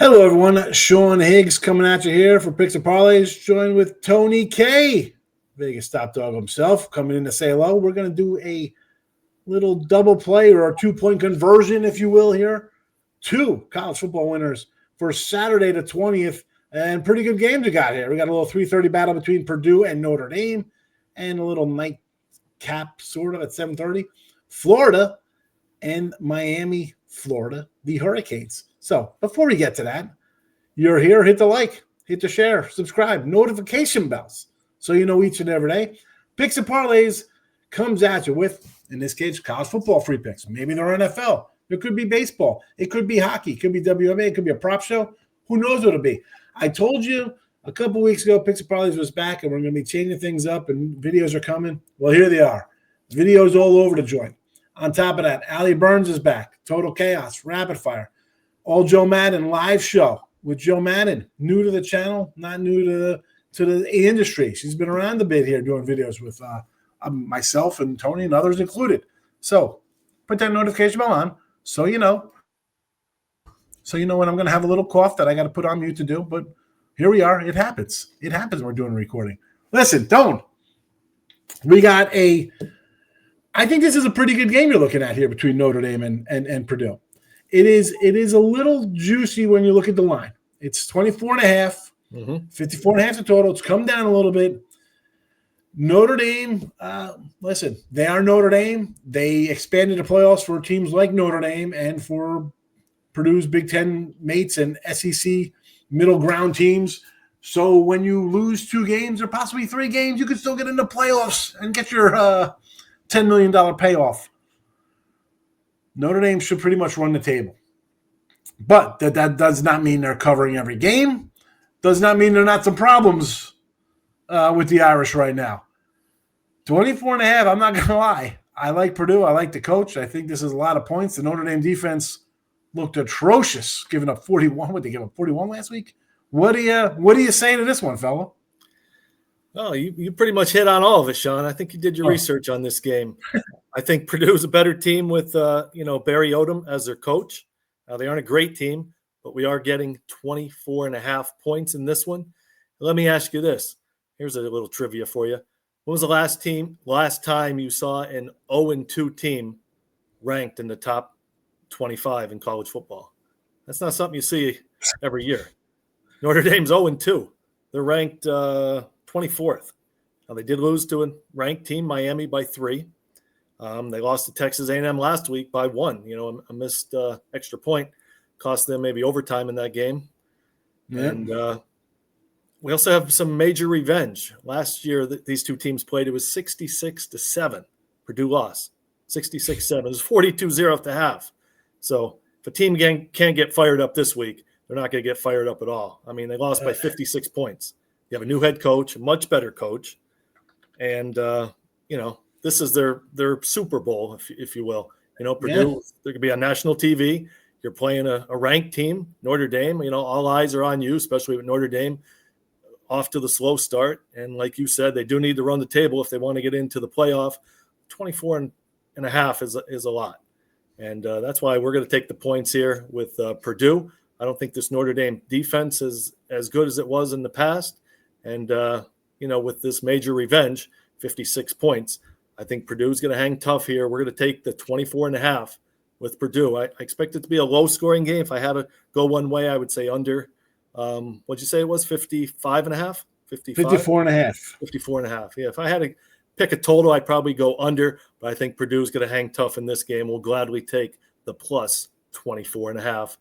Hello, everyone. Sean Higgs coming at you here for Picks and Parlays, joined with Tony K, Vegas top dog himself, coming in to say hello. We're going to do a little double play or a 2-point conversion, if you will, here. 2 college football winners for Saturday the 20th, and pretty good games we got here. We got a little 3:30 battle between Purdue and Notre Dame, and a little nightcap sort of at 7:30. Florida and Miami, Florida, the Hurricanes. So before we get to that, you're here, hit the like, hit the share, subscribe, notification bells, so you know each and every day. Picks and Parlays comes at you with, in this case, college football free picks. Maybe they're NFL. It could be baseball. It could be hockey. It could be WMA. It could be a prop show. Who knows what it'll be? I told you a couple weeks ago Picks and Parlays was back, and we're going to be changing things up, and videos are coming. Well, here they are. Videos all over the joint. On top of that, Allie Burns is back. Total Chaos, Rapid Fire. All Joe Madden live show with Joe Madden, new to the channel, not new to the industry. She's been around a bit here doing videos with myself and Tony and others included. So put that notification bell on so you know. So you know when I'm going to have a little cough that I got to put on mute to do. But here we are. It happens. It happens when we're doing a recording. Listen, we got I think this is a pretty good game you're looking at here between Notre Dame and Purdue. It is a little juicy when you look at the line. It's 24.5, 54.5 the total. It's come down a little bit. Notre Dame, listen, they are Notre Dame. They expanded the playoffs for teams like Notre Dame and for Purdue's Big Ten mates and SEC middle ground teams. So when you lose 2 games or possibly 3 games, you could still get into playoffs and get your $10 million payoff. Notre Dame should pretty much run the table. But that does not mean they're covering every game. Does not mean there are not some problems with the Irish right now. 24.5, I'm not going to lie. I like Purdue. I like the coach. I think this is a lot of points. The Notre Dame defense looked atrocious, giving up 41. What, they gave up 41 last week? What are you saying to this one, fella? Oh, you pretty much hit on all of it, Sean. I think you did your research on this game. I think Purdue is a better team with Barry Odom as their coach. They aren't a great team, but we are getting 24.5 points in this one. Let me ask you this. Here's a little trivia for you. When was the last time you saw an 0-2 team ranked in the top 25 in college football? That's not something you see every year. Notre Dame's 0-2. They're ranked 24th. Now, they did lose to a ranked team, Miami, by 3. They lost to Texas A&M last week by 1. A missed extra point cost them maybe overtime in that game. Yeah. And we also have some major revenge. Last year, these two teams played. It was 66-7. Purdue lost 66-7. It was 42-0 at the half. So if a team can't get fired up this week, they're not going to get fired up at all. I mean, they lost by 56 points. You have a new head coach, a much better coach, and this is their Super Bowl, if you will. Purdue, they're going to be on national TV. You're playing a ranked team, Notre Dame. All eyes are on you, especially with Notre Dame off to the slow start. And like you said, they do need to run the table if they want to get into the playoff. 24.5 is a lot, and that's why we're going to take the points here with Purdue. I don't think this Notre Dame defense is as good as it was in the past. And, with this major revenge, 56 points, I think Purdue's going to hang tough here. We're going to take the 24.5 with Purdue. I expect it to be a low-scoring game. If I had to go one way, I would say under. What'd you say it was, 55.5? 54.5. 54.5. Yeah, if I had to pick a total, I'd probably go under. But I think Purdue's going to hang tough in this game. We'll gladly take the plus 24.5.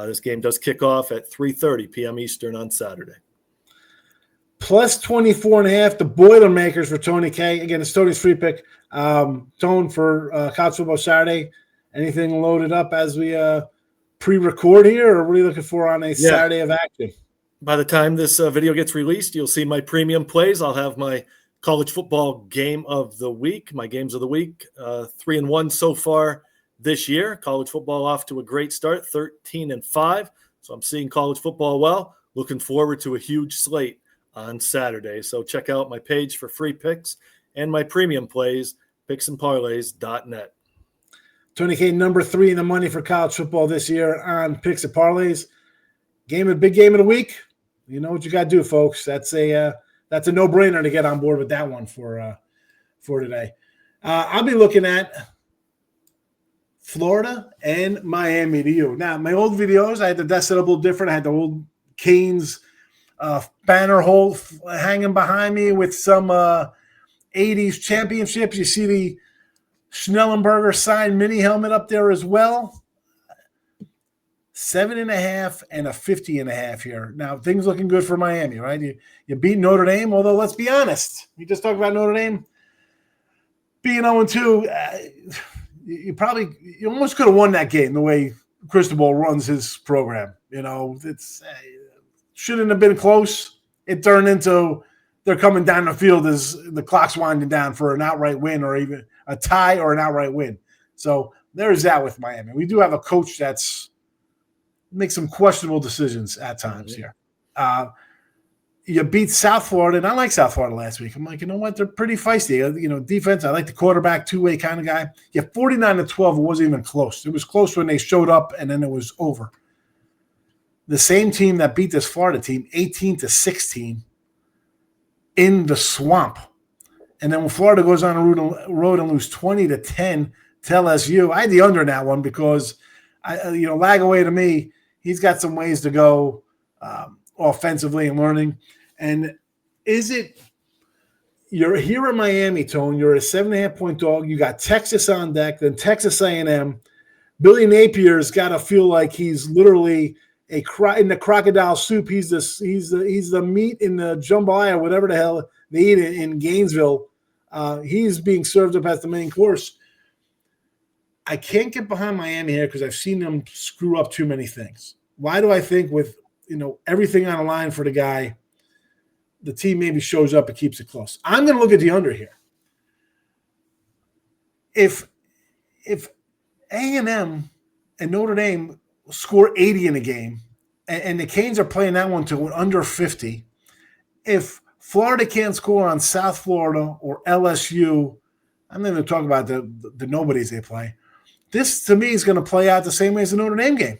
This game does kick off at 3:30 p.m. Eastern on Saturday. Plus 24.5, the Boilermakers for Tony K. Again, it's Tony's free pick. Tone for college football Saturday. Anything loaded up as we pre-record here, or what are you looking for on a Saturday of action? By the time this video gets released, you'll see my premium plays. I'll have my college football game of the week, my games of the week, 3-1 so far this year. College football off to a great start, 13-5. So I'm seeing college football well. Looking forward to a huge slate on Saturday. So check out my page for free picks and my premium plays, picksandparlays.net. Tony K, number 3 in the money for college football this year on Picks and Parlays. big game of the week. You know what you got to do, folks. That's a no-brainer to get on board with that one for today. I'll be looking at Florida and Miami to you. Now, my old videos, I had the desk set up a little different. I had the old Canes banner hole hanging behind me with some 80s championships. You see the Schnellenberger signed mini helmet up there as well. 7.5 and a 50.5 here. Now, things looking good for Miami, right? You beat Notre Dame, although let's be honest. We just talked about Notre Dame being 0-2. You almost could have won that game the way Cristobal runs his program. You know, it's shouldn't have been close. It turned into they're coming down the field as the clock's winding down for an outright win or even a tie or an outright win. So there's that with Miami. We do have a coach that's make some questionable decisions at times here. You beat South Florida, and I like South Florida last week. I'm like, you know what? They're pretty feisty. You know, defense, I like the quarterback, two-way kind of guy. Yeah, 49-12, it wasn't even close. It was close when they showed up, and then it was over. The same team that beat this Florida team, 18-16, in the swamp. And then when Florida goes on a road and lose 20-10 to LSU, I had the under in that one because, lag away to me, he's got some ways to go offensively and learning. And you're here in Miami, Tone. You're a 7.5-point dog. You got Texas on deck, then Texas A&M. Billy Napier's got to feel like he's literally in the crocodile soup. He's the meat in the jambalaya, whatever the hell they eat in Gainesville. He's being served up as the main course. I can't get behind Miami here because I've seen them screw up too many things. Why do I think with everything on the line for the guy, the team maybe shows up and keeps it close? I'm going to look at the under here. If A&M and Notre Dame score 80 in a game, and the Canes are playing that one to under 50, if Florida can't score on South Florida or LSU, I'm not going to talk about the nobodies they play. This, to me, is going to play out the same way as the Notre Dame game.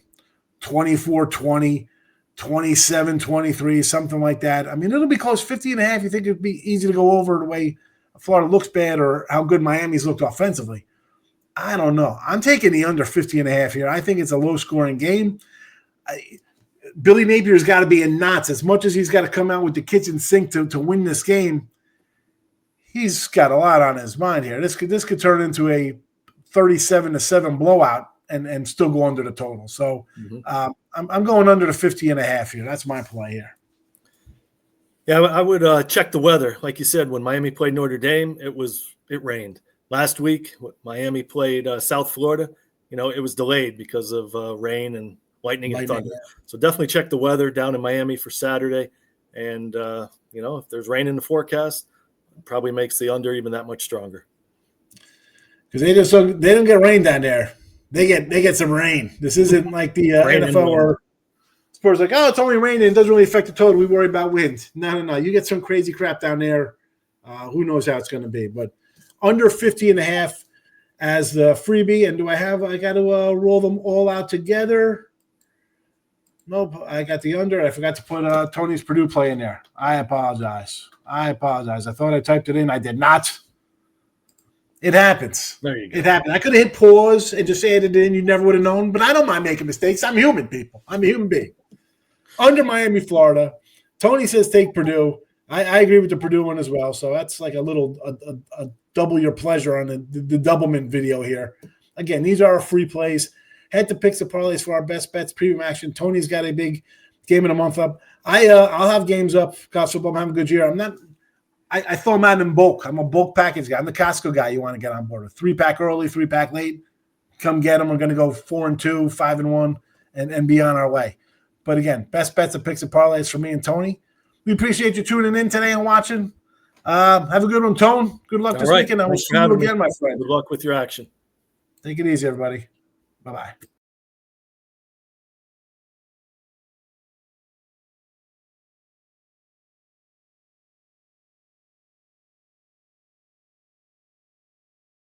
24-20, 27-23, something like that. I mean, it'll be close, 50.5. You think it'd be easy to go over the way Florida looks bad or how good Miami's looked offensively? I don't know. I'm taking the under 50.5 here. I think it's a low-scoring game. Billy Napier's got to be in knots. As much as he's got to come out with the kitchen sink to win this game, he's got a lot on his mind here. This could turn into a 37-7 blowout and still go under the total. So I'm going under the 50.5 here. That's my play here. Yeah, I would check the weather. Like you said, when Miami played Notre Dame, it rained. Last week, Miami played South Florida. It was delayed because of rain and lightning and thunder. Yeah. So definitely check the weather down in Miami for Saturday. And, if there's rain in the forecast, it probably makes the under even that much stronger. Because they don't get rain down there. They get some rain. This isn't like the NFL or sports like, it's only raining. It doesn't really affect the total. We worry about wind. No. You get some crazy crap down there. Who knows how it's going to be. But under 50.5 as the freebie. And I got to roll them all out together? Nope. I got the under. I forgot to put Tony's Purdue play in there. I apologize. I thought I typed it in. I did not. It happens. There you go. It happened. I could have hit pause and just added it in. You never would have known. But I don't mind making mistakes. I'm human, people. I'm a human being. Under Miami, Florida. Tony says take Purdue. I agree with the Purdue one as well. So that's like a double your pleasure on the Doublemint video here. Again, these are our free plays. Head to Picks and Parlays for our best bets premium action. Tony's got a big game of the month up. I'll have games up. College football, I'm having a good year. I throw them out in bulk. I'm a bulk package guy. I'm the Costco guy you want to get on board. A 3-pack early, 3-pack late. Come get them. We're going to go 4-2, 5-1, and be on our way. But again, best bets and Picks and Parlays for me and Tony. We appreciate you tuning in today and watching. Have a good one, Tone. Good luck this weekend. I will see you again, my friend. Good luck with your action. Take it easy, everybody. Bye-bye.